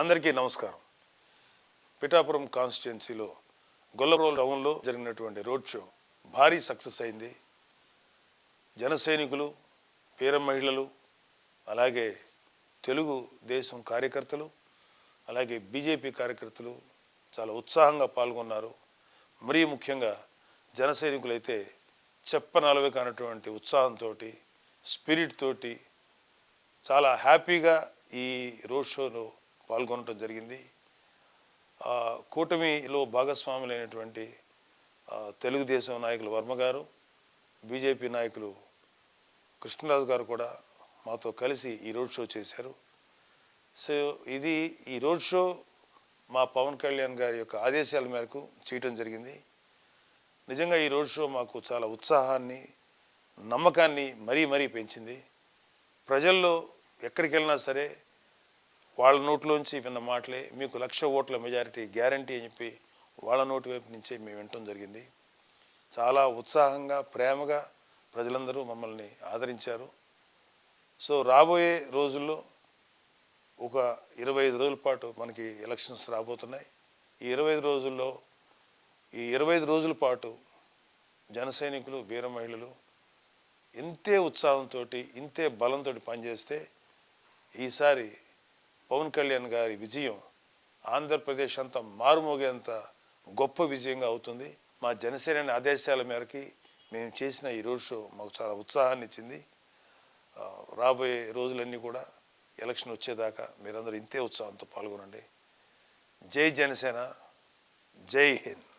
అందరికీ నమస్కారం. పిఠాపురం కాన్స్టిట్యున్సీలో గొల్లప్రోలు టౌన్లో జరిగినటువంటి రోడ్ షో భారీ సక్సెస్ అయింది. జన సైనికులు, వీర మహిళలు, అలాగే తెలుగు దేశం కార్యకర్తలు, అలాగే బీజేపీ కార్యకర్తలు చాలా ఉత్సాహంగా పాల్గొన్నారు. మరీ ముఖ్యంగా జన సైనికులైతే చెప్పనలవి కానటువంటి ఉత్సాహంతో, స్పిరిట్ తోటి చాలా హ్యాపీగా ఈ రోడ్ షోలో పాల్గొనడం జరిగింది. కూటమిలో భాగస్వాములైనటువంటి తెలుగుదేశం నాయకులు వర్మ గారు, బీజేపీ నాయకులు కృష్ణరాజు గారు కూడా మాతో కలిసి ఈ రోడ్ షో చేశారు. సో ఈ రోడ్ షో మా పవన్ కళ్యాణ్ గారి యొక్క ఆదేశాల మేరకు చేయటం జరిగింది. నిజంగా ఈ రోడ్ షో మాకు చాలా ఉత్సాహాన్ని, నమ్మకాన్ని మరీ పెంచింది. ప్రజల్లో ఎక్కడికి వెళ్ళినా సరే వాళ్ళ నోట్లోంచి విన్న మాటలే, మీకు 1,00,000 ఓట్ల మెజారిటీ గ్యారంటీ అని చెప్పి వాళ్ళ నోటి వైపు నుంచే మేము వినటం జరిగింది. చాలా ఉత్సాహంగా, ప్రేమగా ప్రజలందరూ మమ్మల్ని ఆదరించారు. సో రాబోయే రోజుల్లో ఒక 25 రోజుల పాటు మనకి ఎలక్షన్స్ రాబోతున్నాయి. ఈ 25 రోజుల పాటు జన సైనికులు, వీర మహిళలు ఇంతే ఉత్సాహంతో, ఇంతే బలంతో పనిచేస్తే ఈసారి పవన్ కళ్యాణ్ గారి విజయం ఆంధ్రప్రదేశ్ అంతా మారుమోగేంత గొప్ప విజయంగా అవుతుంది. మా జనసేన ఆదేశాల మేరకి మేము చేసిన ఈ రోడ్ షో మాకు చాలా ఉత్సాహాన్ని ఇచ్చింది. రాబోయే రోజులన్నీ కూడా ఎలక్షన్ వచ్చేదాకా మీరందరూ ఇంతే ఉత్సాహంతో పాల్గొనండి. జై జనసేన, జై హింద్.